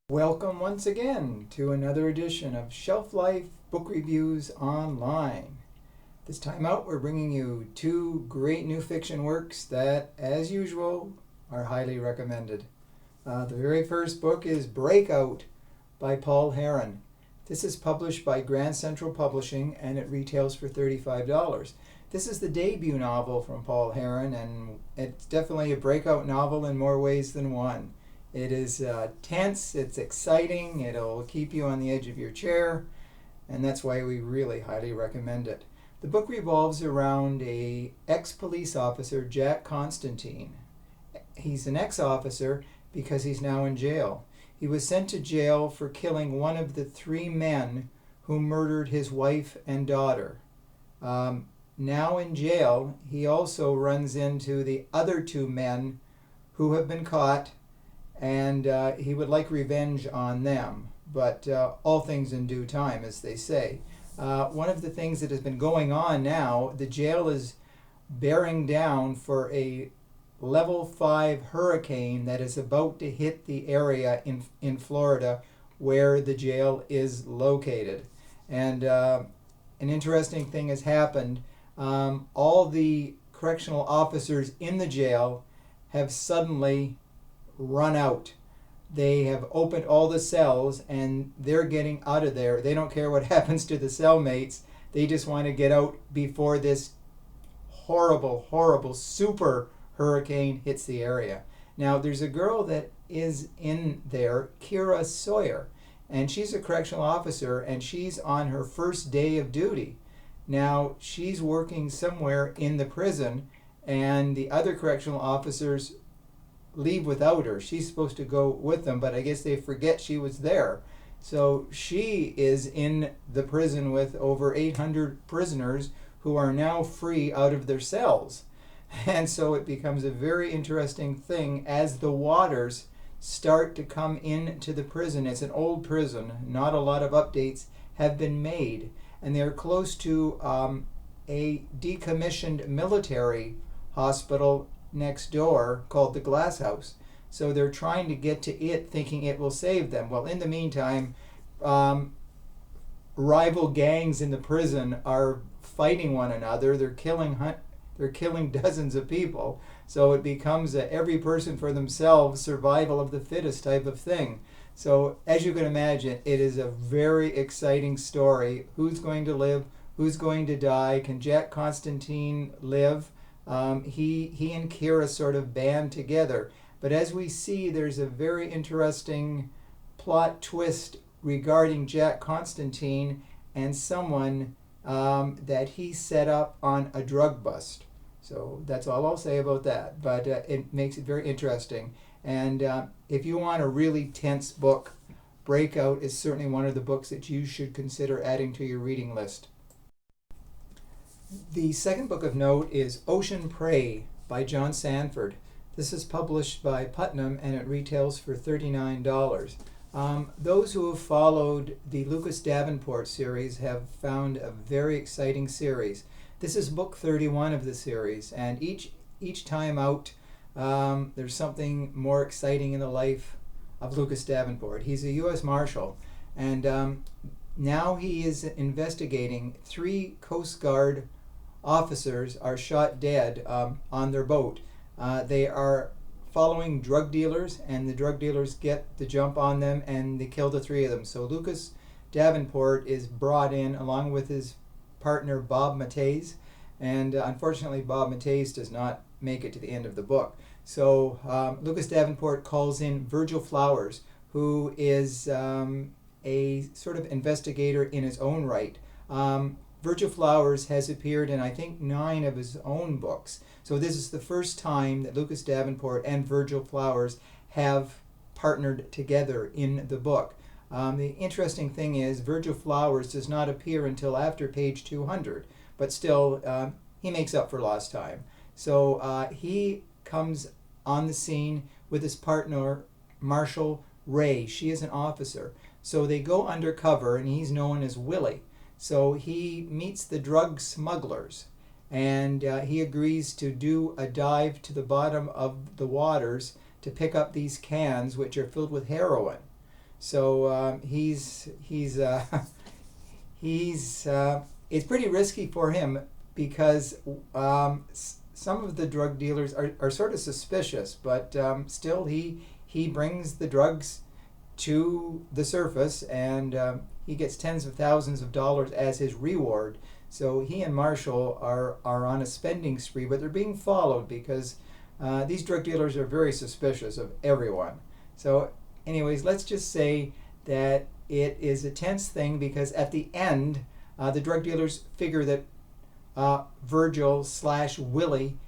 Welcome once again to another edition of Shelf Life Book Reviews Online. This time out, we're bringing you two great new fiction works that, as usual, are highly recommended. The very first book is Breakout by Paul Herron. This is published by Grand Central Publishing and it retails for $35. This is the debut novel from Paul Herron, and it's definitely a breakout novel in more ways than one. It is tense, it's exciting, it'll keep you on the edge of your chair, and that's why we really highly recommend it. The book revolves around a ex-police officer, Jack Constantine. He's an ex-officer because he's now in jail. He was sent to jail for killing one of the three men who murdered his wife and daughter. Now in jail, he also runs into the other two men who have been caught, and he would like revenge on them, but all things in due time, as they say. One of the things that has been going on now, the jail is bearing down for a level 5 hurricane that is about to hit the area in Florida where the jail is located. And an interesting thing has happened. All the correctional officers in the jail have suddenly run out. They have opened all the cells and they're getting out of there. They don't care what happens to the cellmates. They just want to get out before this horrible super hurricane hits the area. Now, there's a girl that is in there, Kira Sawyer, and she's a correctional officer and she's on her first day of duty. Now, she's working somewhere in the prison and the other correctional officers leave without her. She's supposed to go with them, but I guess they forget she was there. So she is in the prison with over 800 prisoners who are now free out of their cells. And so it becomes a very interesting thing as the waters start to come into the prison. It's an old prison. Not a lot of updates have been made. And they're close to a decommissioned military hospital next door called the Glass House. So they're trying to get to it thinking it will save them. Well, in the meantime, rival gangs in the prison are fighting one another. They're killing dozens of people. So it becomes a every person for themselves, survival of the fittest type of thing. So as you can imagine, it is a very exciting story. Who's going to live? Who's going to die? Can Jack Constantine live? He and Kira sort of band together. But as we see, there's a very interesting plot twist regarding Jack Constantine and someone that he set up on a drug bust. So that's all I'll say about that. But it makes it very interesting. And if you want a really tense book, Breakout is certainly one of the books that you should consider adding to your reading list. The second book of note is Ocean Prey by John Sandford. This is published by Putnam and it retails for $39. Those who have followed the Lucas Davenport series have found a very exciting series. This is book 31 of the series, and each time out there's something more exciting in the life of Lucas Davenport. He's a U.S. Marshal, and now he is investigating 3 Coast Guard officers are shot dead on their boat. They are following drug dealers, and the drug dealers get the jump on them, and they kill the 3 of them. So Lucas Davenport is brought in along with his partner Bob Matteis, and unfortunately Bob Matteis does not make it to the end of the book. So Lucas Davenport calls in Virgil Flowers, who is a sort of investigator in his own right. Virgil Flowers has appeared in, I think, 9 of his own books. So this is the first time that Lucas Davenport and Virgil Flowers have partnered together in the book. The interesting thing is Virgil Flowers does not appear until after page 200, but still he makes up for lost time. So he comes on the scene with his partner, Marshal Ray. She is an officer. So they go undercover, and he's known as Willie. So he meets the drug smugglers, and he agrees to do a dive to the bottom of the waters to pick up these cans which are filled with heroin. So it's pretty risky for him because some of the drug dealers are sort of suspicious, but still he brings the drugs to the surface, and he gets tens of thousands of dollars as his reward. So he and Marshall are on a spending spree, but they're being followed because these drug dealers are very suspicious of everyone. So anyways, let's just say that it is a tense thing because at the end, the drug dealers figure that Virgil/Willie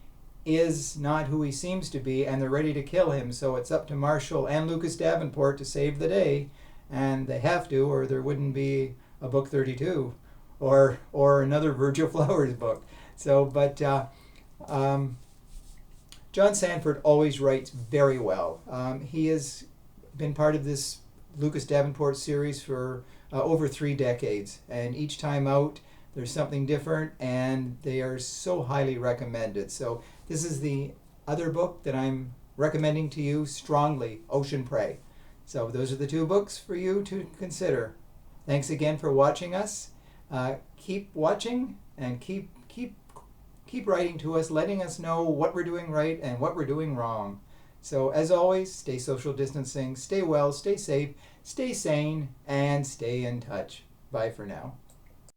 is not who he seems to be, and they're ready to kill him. So it's up to Marshall and Lucas Davenport to save the day, and they have to, or there wouldn't be a book 32 or another Virgil Flowers book. So, but John Sandford always writes very well. He has been part of this Lucas Davenport series for over 3 decades, and each time out there's something different, and they are so highly recommended. So this is the other book that I'm recommending to you strongly, Ocean Prey. So those are the 2 books for you to consider. Thanks again for watching us. Keep watching and keep writing to us, letting us know what we're doing right and what we're doing wrong. So as always, stay social distancing, stay well, stay safe, stay sane, and stay in touch. Bye for now.